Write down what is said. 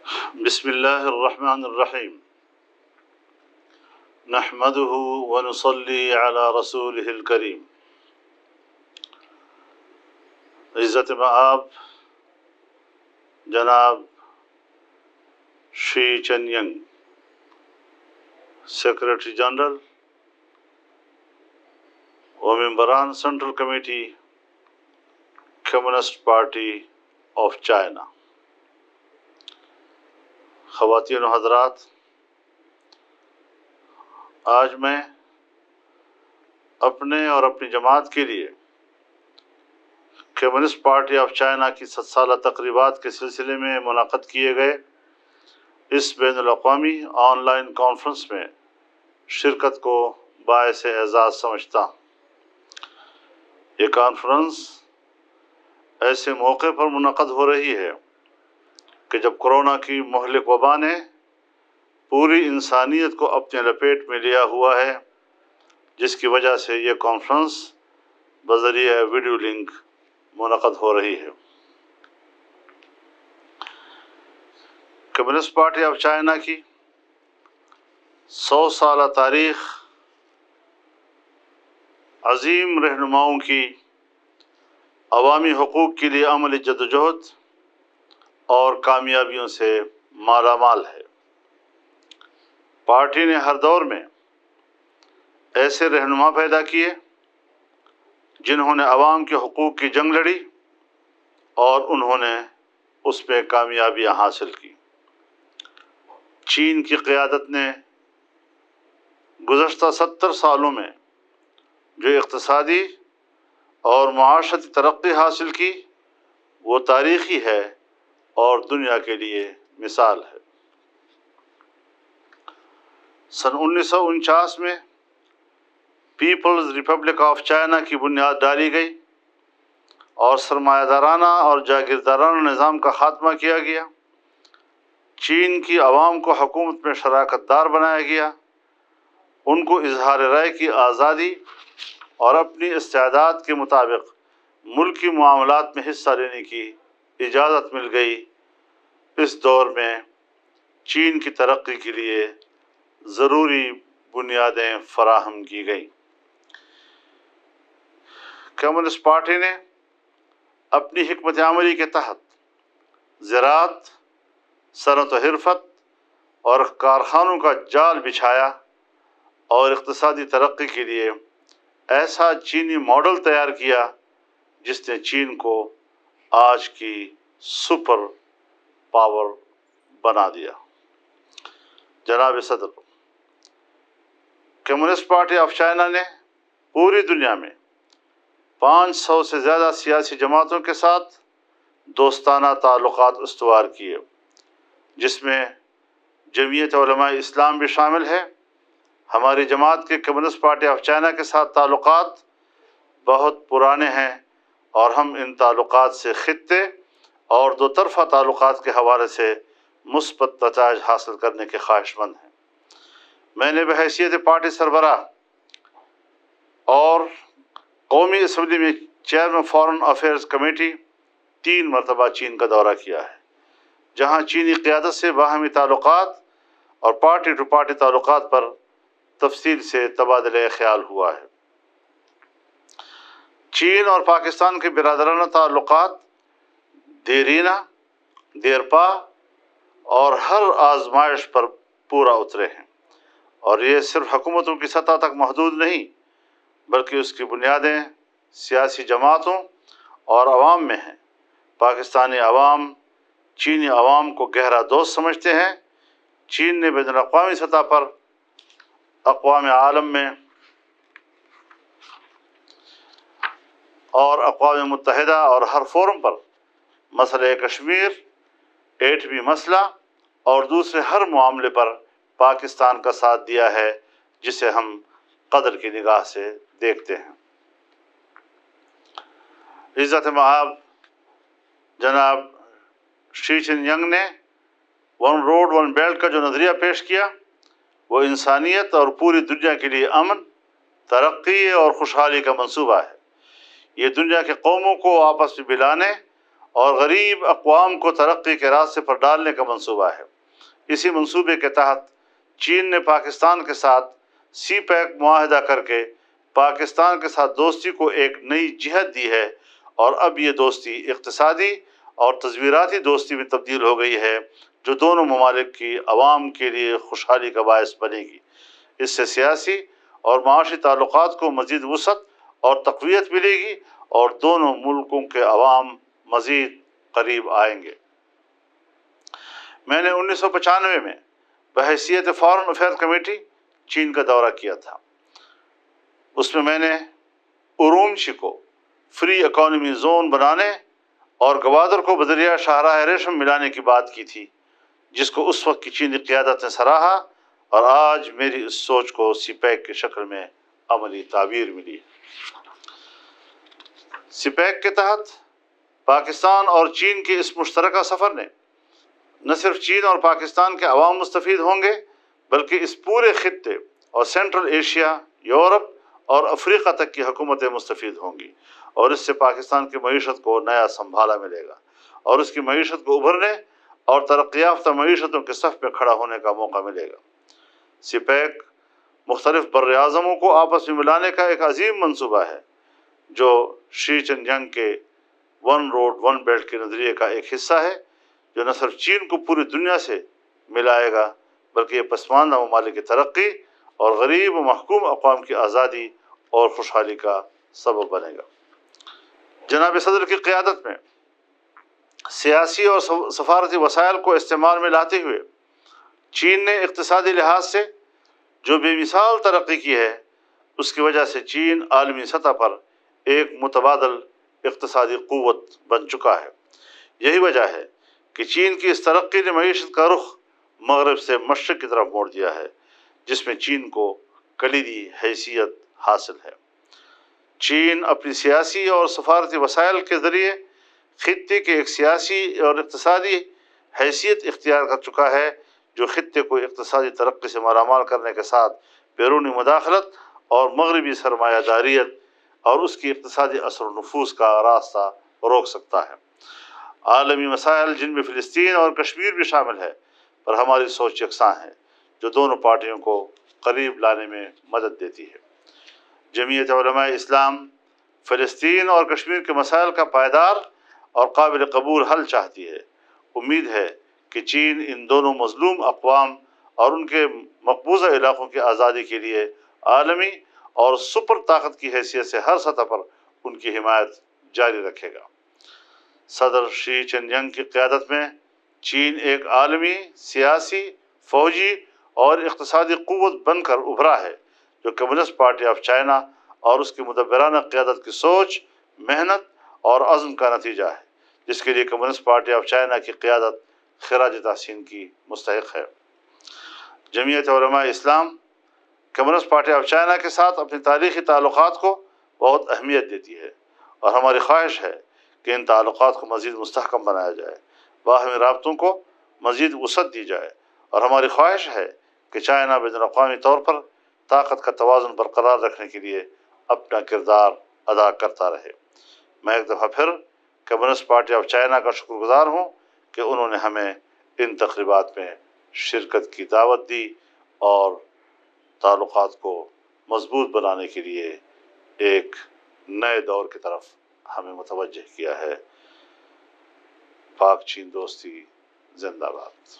بسم اللہ الرحمن الرحیم نحمده ونصلی علی رسولہ الکریم. عزت مآب جناب شری چن ینگ، سیکریٹری جنرل و ممبران central committee communist party of China, خواتین و حضرات، آج میں اپنے اور اپنی جماعت کے لیے کمیونسٹ پارٹی آف چائنہ کی 7 سالہ تقریبات کے سلسلے میں منعقد کیے گئے اس بین الاقوامی آن لائن کانفرنس میں شرکت کو باعث اعزاز سمجھتا ہوں۔ یہ کانفرنس ایسے موقع پر منعقد ہو رہی ہے کہ جب کورونا کی مہلک وبا نے پوری انسانیت کو اپنے لپیٹ میں لیا ہوا ہے، جس کی وجہ سے یہ کانفرنس بذریعہ وڈیو لنک منعقد ہو رہی ہے۔ کمیونسٹ پارٹی آف چائنہ کی 100 سالہ تاریخ عظیم رہنماؤں کی عوامی حقوق کے لیے عملی جدوجہد اور کامیابیوں سے مالا مال ہے۔ پارٹی نے ہر دور میں ایسے رہنما پیدا کیے جنہوں نے عوام کے حقوق کی جنگ لڑی اور انہوں نے اس میں کامیابیاں حاصل کی۔ چین کی قیادت نے گزشتہ 70 سالوں میں جو اقتصادی اور معاشرتی ترقی حاصل کی وہ تاریخی ہے اور دنیا کے لیے مثال ہے۔ سن 1949 میں پیپلز ریپبلک آف چائنہ کی بنیاد ڈالی گئی اور سرمایہ دارانہ اور جاگیردارانہ نظام کا خاتمہ کیا گیا۔ چین کی عوام کو حکومت میں شراکت دار بنایا گیا، ان کو اظہار رائے کی آزادی اور اپنی استعداد کے مطابق ملکی معاملات میں حصہ لینے کی اجازت مل گئی۔ اس دور میں چین کی ترقی کے لیے ضروری بنیادیں فراہم کی گئیں۔ کمیونسٹ پارٹی نے اپنی حکمت عملی کے تحت زراعت، صنعت و حرفت اور کارخانوں کا جال بچھایا اور اقتصادی ترقی کے لیے ایسا چینی ماڈل تیار کیا جس نے چین کو آج کی سپر پاور بنا دیا۔ جناب صدر، کمیونسٹ پارٹی آف چائنہ نے پوری دنیا میں 500 سے زیادہ سیاسی جماعتوں کے ساتھ دوستانہ تعلقات استوار کیے، جس میں جمعیت علماء اسلام بھی شامل ہے۔ ہماری جماعت کے کمیونسٹ پارٹی آف چائنہ کے ساتھ تعلقات بہت پرانے ہیں اور ہم ان تعلقات سے خطے اور دو طرفہ تعلقات کے حوالے سے مثبت نتائج حاصل کرنے کے خواہش مند ہیں۔ میں نے بحیثیت پارٹی سربراہ اور قومی اسمبلی میں چیئرمین فارن افئیر کمیٹی 3 مرتبہ چین کا دورہ کیا ہے، جہاں چینی قیادت سے باہمی تعلقات اور پارٹی ٹو پارٹی تعلقات پر تفصیل سے تبادلہ خیال ہوا ہے۔ چین اور پاکستان کے برادرانہ تعلقات دیرینہ، دیرپا اور ہر آزمائش پر پورا اترے ہیں، اور یہ صرف حکومتوں کی سطح تک محدود نہیں بلکہ اس کی بنیادیں سیاسی جماعتوں اور عوام میں ہیں۔ پاکستانی عوام چینی عوام کو گہرا دوست سمجھتے ہیں۔ چین نے بین الاقوامی سطح پر اقوام عالم میں اور اقوام متحدہ اور ہر فورم پر مسئلہ کشمیر، ایٹمی مسئلہ اور دوسرے ہر معاملے پر پاکستان کا ساتھ دیا ہے، جسے ہم قدر کی نگاہ سے دیکھتے ہیں۔ عزت مآب جناب شری چن ینگ نے 1 روڈ 1 بیلٹ کا جو نظریہ پیش کیا وہ انسانیت اور پوری دنیا کے لیے امن، ترقی اور خوشحالی کا منصوبہ ہے۔ یہ دنیا کے قوموں کو آپس میں ملانے اور غریب اقوام کو ترقی کے راستے پر ڈالنے کا منصوبہ ہے۔ اسی منصوبے کے تحت چین نے پاکستان کے ساتھ سی پیک معاہدہ کر کے پاکستان کے ساتھ دوستی کو ایک نئی جہت دی ہے، اور اب یہ دوستی اقتصادی اور تصویراتی دوستی میں تبدیل ہو گئی ہے، جو دونوں ممالک کی عوام کے لیے خوشحالی کا باعث بنے گی۔ اس سے سیاسی اور معاشی تعلقات کو مزید وسعت اور تقویت ملے گی، اور دونوں ملکوں کے عوام مزید قریب آئیں گے۔ میں نے 1995 میں بحیثیت فارن افئیر کمیٹی چین کا دورہ کیا تھا۔ اس میں نے ارومچی کو فری اکانومی زون بنانے اور گوادر کو بدریائے شاہراہ ریشم ملانے کی بات کی تھی، جس کو اس وقت کی چینی قیادت نے سراہا، اور آج میری اس سوچ کو سی پیک کی شکل میں عملی تعبیر ملی۔ سی پیک کے تحت پاکستان اور چین کے اس مشترکہ سفر نے نہ صرف چین اور پاکستان کے عوام مستفید ہوں گے، بلکہ اس پورے خطے اور سینٹرل ایشیا، یورپ اور افریقہ تک کی حکومتیں مستفید ہوں گی، اور اس سے پاکستان کی معیشت کو نیا سنبھالا ملے گا، اور اس کی معیشت کو ابھرنے اور ترقی یافتہ معیشتوں کے صف میں کھڑا ہونے کا موقع ملے گا۔ سی پیک مختلف بر اعظموں کو آپس میں ملانے کا ایک عظیم منصوبہ ہے، جو شی چن ینگ کے ون روڈ ون بیلٹ کے نظریے کا ایک حصہ ہے، جو نہ صرف چین کو پوری دنیا سے ملائے گا، بلکہ یہ پسماندہ ممالک کی ترقی اور غریب و محکوم اقوام کی آزادی اور خوشحالی کا سبب بنے گا۔ جناب صدر کی قیادت میں سیاسی اور سفارتی وسائل کو استعمال میں لاتے ہوئے چین نے اقتصادی لحاظ سے جو بے مثال ترقی کی ہے، اس کی وجہ سے چین عالمی سطح پر ایک متبادل اقتصادی قوت بن چکا ہے۔ یہی وجہ ہے کہ چین کی اس ترقی نے معیشت کا رخ مغرب سے مشرق کی طرف موڑ دیا ہے، جس میں چین کو کلیدی حیثیت حاصل ہے۔ چین اپنی سیاسی اور سفارتی وسائل کے ذریعے خطے کے ایک سیاسی اور اقتصادی حیثیت اختیار کر چکا ہے، جو خطے کو اقتصادی ترقی سے مالا مال کرنے کے ساتھ بیرونی مداخلت اور مغربی سرمایہ داریت اور اس کی اقتصادی اثر و نفوذ کا راستہ روک سکتا ہے۔ عالمی مسائل، جن میں فلسطین اور کشمیر بھی شامل ہے، پر ہماری سوچ یکساں ہے، جو دونوں پارٹیوں کو قریب لانے میں مدد دیتی ہے۔ جمعیت علماء اسلام فلسطین اور کشمیر کے مسائل کا پائیدار اور قابل قبول حل چاہتی ہے۔ امید ہے کہ چین ان دونوں مظلوم اقوام اور ان کے مقبوضہ علاقوں کی آزادی کے لیے عالمی اور سپر طاقت کی حیثیت سے ہر سطح پر ان کی حمایت جاری رکھے گا۔ صدر شی چن ینگ کی قیادت میں چین ایک عالمی، سیاسی، فوجی اور اقتصادی قوت بن کر ابھرا ہے، جو کمیونسٹ پارٹی آف چائنہ اور اس کی مدبرانہ قیادت کی سوچ، محنت اور عزم کا نتیجہ ہے، جس کے لیے کمیونسٹ پارٹی آف چائنہ کی قیادت خراج تحسین کی مستحق ہے۔ جمعیت Ulema Islam communist party of China کے ساتھ اپنے تاریخی تعلقات کو بہت اہمیت دیتی ہے، اور ہماری خواہش ہے کہ ان تعلقات کو مزید مستحکم بنایا جائے، باہمی رابطوں کو مزید وسعت دی جائے، اور ہماری خواہش ہے کہ چائنہ بین الاقوامی طور پر طاقت کا توازن برقرار رکھنے کے لیے اپنا کردار ادا کرتا رہے۔ میں ایک دفعہ پھر کمیونسٹ پارٹی آف چائنہ کا شکر گزار ہوں کہ انہوں نے ہمیں ان تقریبات میں شرکت کی دعوت دی اور تعلقات کو مضبوط بنانے کے لیے ایک نئے دور کی طرف ہمیں متوجہ کیا ہے۔ پاک چین دوستی زندہ باد۔